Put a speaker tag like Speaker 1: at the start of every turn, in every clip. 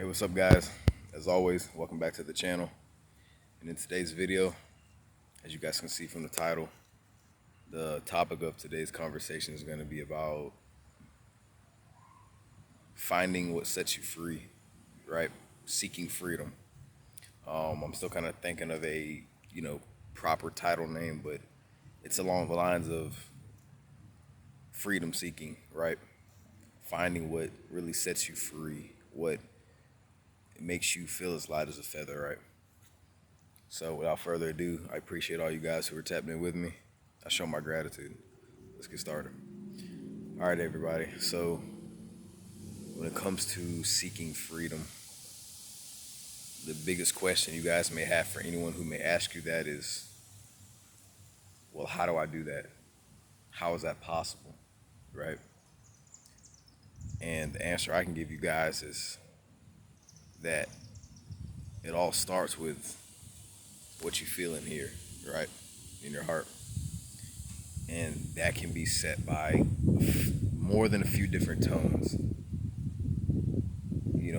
Speaker 1: Hey, what's up, guys? As always, welcome back to the channel. And in today's video, as you guys can see from the title, the topic of today's conversation is going to be about finding what sets you free, right? Seeking freedom. I'm still kind of thinking of a, proper title name, but it's along the lines of freedom seeking, right? Finding what really sets you free, what makes you feel as light as a feather, right? So without further ado, I appreciate all you guys who are tapping in with me. I show my gratitude. Let's get started. All right, everybody. So when it comes to seeking freedom, the biggest question you guys may have for anyone who may ask you that is, well, how do I do that? How is that possible, right? And the answer I can give you guys is that it all starts with what you feel in here, right? In your heart. And that can be set by more than a few different tones,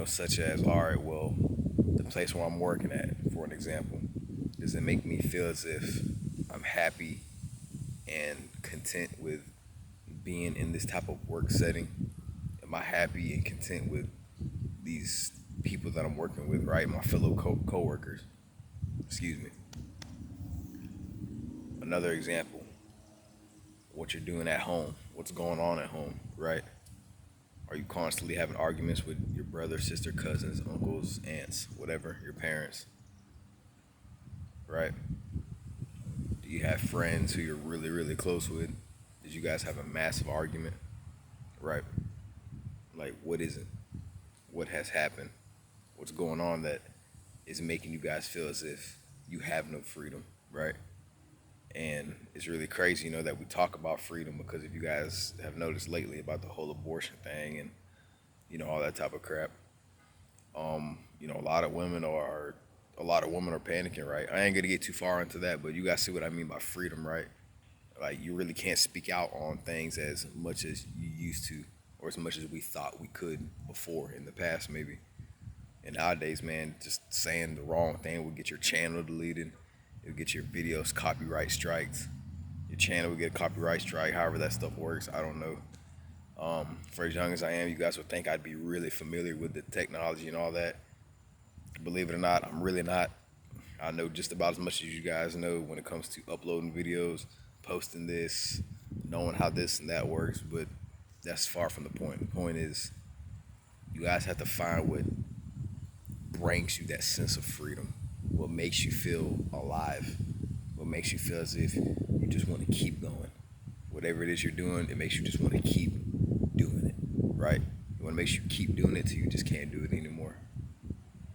Speaker 1: such as, all right, well, the place where I'm working at, for an example, does it make me feel as if I'm happy and content with being in this type of work setting? Am I happy and content with these people that I'm working with, right? My fellow co-workers. Excuse me. Another example, what you're doing at home, what's going on at home, right? Are you constantly having arguments with your brother, sister, cousins, uncles, aunts, whatever, your parents, right? Do you have friends who you're really, really close with? Did you guys have a massive argument, right? Like, what is it? What has happened? What's going on that is making you guys feel as if you have no freedom, right? And it's really crazy, that we talk about freedom, because if you guys have noticed lately about the whole abortion thing and, all that type of crap, a lot of women are panicking, right? I ain't gonna get too far into that, but you guys see what I mean by freedom, right? Like, you really can't speak out on things as much as you used to, or as much as we thought we could before in the past, maybe. And nowadays, man, just saying the wrong thing will get your channel deleted. It'll get your videos copyright strikes. Your channel will get a copyright strike. However that stuff works, I don't know. For as young as I am, you guys would think I'd be really familiar with the technology and all that. Believe it or not, I'm really not. I know just about as much as you guys know when it comes to uploading videos, posting this, knowing how this and that works, but that's far from the point. The point is, you guys have to find what brings you that sense of freedom, what makes you feel alive, what makes you feel as if you just want to keep going. Whatever it is you're doing, it makes you just want to keep doing it, right? You want to make sure you keep doing it till you just can't do it anymore.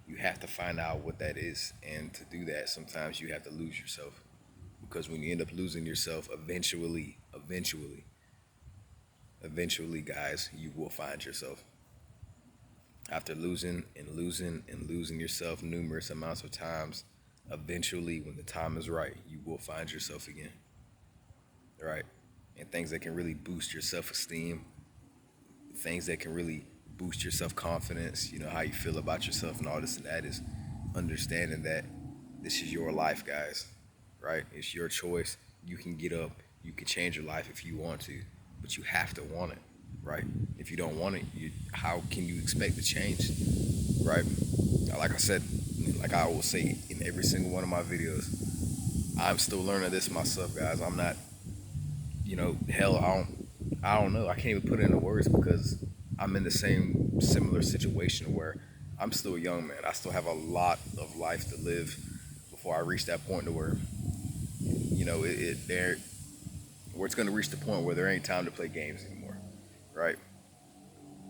Speaker 1: You have to find out what that is, and to do that, sometimes you have to lose yourself, because when you end up losing yourself, eventually, guys, you will find yourself. After losing and losing and losing yourself numerous amounts of times, eventually, when the time is right, you will find yourself again, right? And things that can really boost your self-esteem, things that can really boost your self-confidence, how you feel about yourself and all this and that, is understanding that this is your life, guys, right? It's your choice. You can get up. You can change your life if you want to, but you have to want it, right? If you don't want it, how can you expect to change, right? Like I said, like I always say in every single one of my videos, I'm still learning this myself, guys. I'm not, hell, I don't know. I can't even put it into words, because I'm in the same similar situation where I'm still a young man. I still have a lot of life to live before I reach that point to where, where it's going to reach the point where there ain't time to play games anymore, right?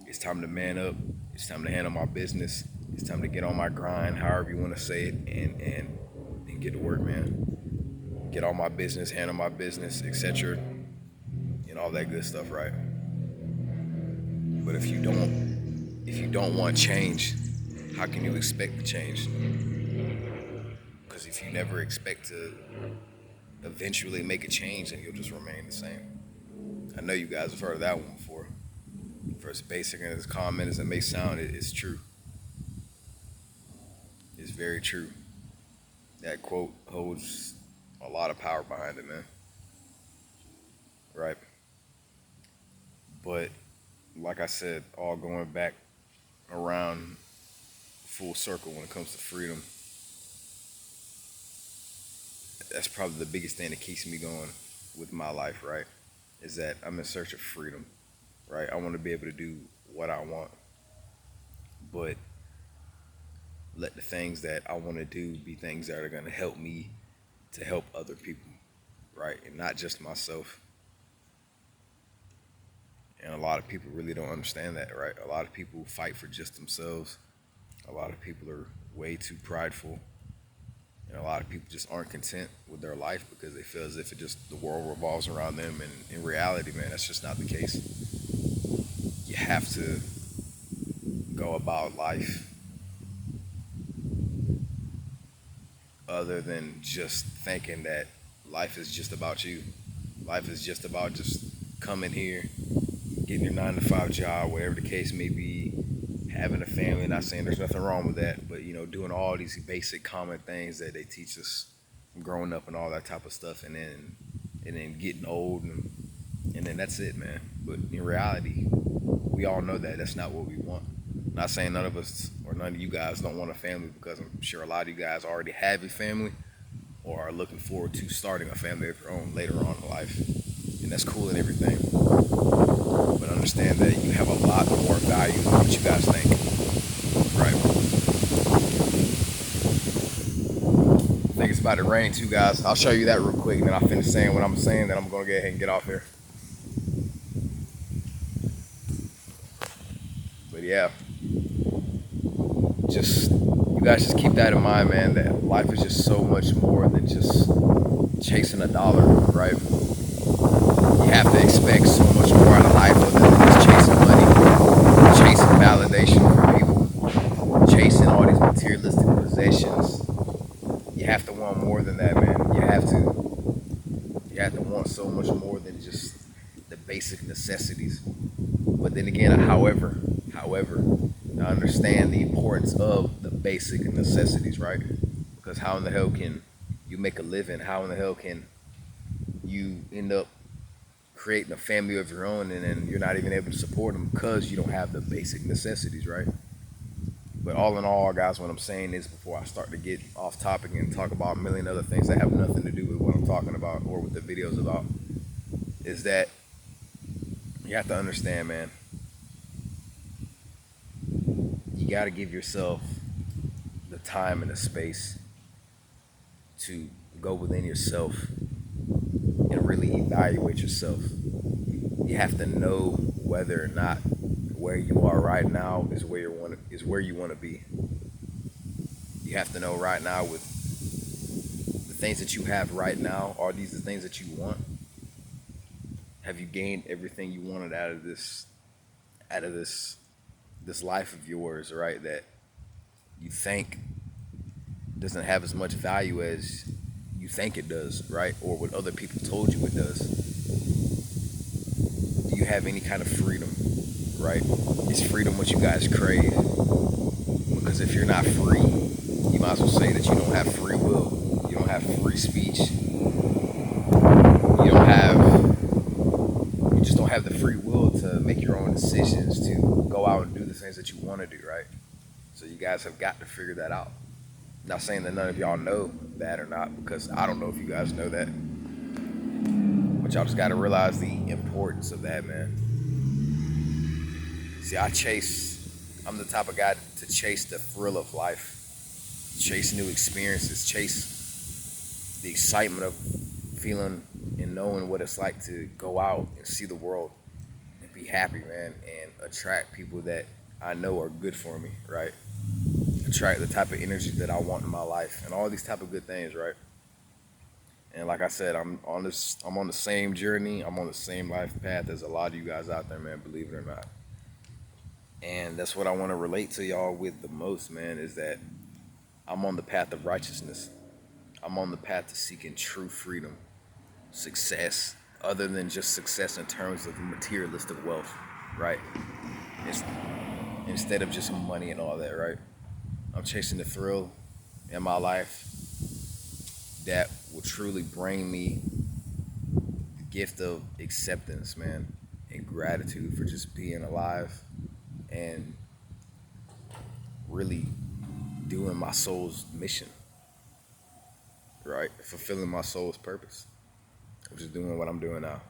Speaker 1: It's time to man up. It's time to handle my business. It's time to get on my grind, however you want to say it, and get to work, man. Get on my business, handle my business, etc., and all that good stuff, right? But if you don't want change, how can you expect to change? Because if you never expect to eventually make a change, then you'll just remain the same. I know you guys have heard of that one before. For as basic and as common as it may sound, it's true. It's very true. That quote holds a lot of power behind it, man. Right. But like I said, all going back around full circle when it comes to freedom, that's probably the biggest thing that keeps me going with my life, right? Is that I'm in search of freedom, right? I want to be able to do what I want, but let the things that I want to do be things that are going to help me to help other people, right? And not just myself. And a lot of people really don't understand that, right? A lot of people fight for just themselves. A lot of people are way too prideful. And a lot of people just aren't content with their life because they feel as if it just the world revolves around them. And in reality, man, that's just not the case. You have to go about life other than just thinking that life is just about you. Life is just about just coming here, getting your 9 to 5 job, whatever the case may be, having a family. Not saying there's nothing wrong with that, but doing all these basic common things that they teach us growing up and all that type of stuff, and then getting old, and then that's it, man. But in reality, we all know that that's not what we want. Not saying none of us or none of you guys don't want a family, because I'm sure a lot of you guys already have a family or are looking forward to starting a family of your own later on in life, and that's cool and everything. But understand that you have a lot more value than what you guys think, right? I think it's about to rain too, guys. I'll show you that real quick, and then I'll finish saying what I'm saying. Then I'm gonna go ahead and get off here. But yeah, just you guys just keep that in mind, man. That life is just so much more than just chasing a dollar, right? You have to expect so much more out of life other than just chasing money, chasing validation from people, chasing all these materialistic possessions. You have to want more than that, man. You have to want so much more than just the basic necessities. But then again, however, I understand the importance of the basic necessities, right? Because how in the hell can you make a living? How in the hell can you end up creating a family of your own, and then you're not even able to support them because you don't have the basic necessities, right? But all in all, guys, what I'm saying is, before I start to get off topic and talk about a million other things that have nothing to do with what I'm talking about or what the video's about, is that you have to understand, man, you got to give yourself the time and the space to go within yourself and really evaluate yourself. You have to know whether or not where you are right now is where you want to be. You have to know right now, with the things that you have right now, are these the things that you want? Have you gained everything you wanted out of this life of yours, right? That you think doesn't have as much value as you think it does, right? Or what other people told you it does. Do you have any kind of freedom, right? Is freedom what you guys crave? Because if you're not free, you might as well say that you don't have free will. You don't have free speech. You just don't have the free will to make your own decisions, to go out and do the things that you want to do, right? So you guys have got to figure that out. Not saying that none of y'all know that or not, because I don't know if you guys know that. But y'all just got to realize the importance of that, man. See, I'm the type of guy to chase the thrill of life, chase new experiences, chase the excitement of feeling and knowing what it's like to go out and see the world and be happy, man, and attract people that I know are good for me, right? Attract the type of energy that I want in my life, and all these type of good things, right? And like I said, I'm on the same journey. I'm on the same life path as a lot of you guys out there, man, believe it or not. And that's what I want to relate to y'all with the most, man, is that I'm on the path of righteousness. I'm on the path to seeking true freedom, success, other than just success in terms of materialistic wealth, right? It's, instead of just money and all that, right? I'm chasing the thrill in my life that will truly bring me the gift of acceptance, man, and gratitude for just being alive and really doing my soul's mission, right? Fulfilling my soul's purpose, which is doing what I'm doing now.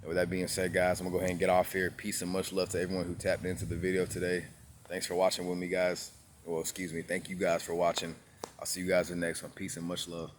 Speaker 1: And with that being said, guys, I'm gonna go ahead and get off here. Peace and much love to everyone who tapped into the video today. Thanks for watching with me, guys. Well, excuse me. Thank you guys for watching. I'll see you guys in the next one. Peace and much love.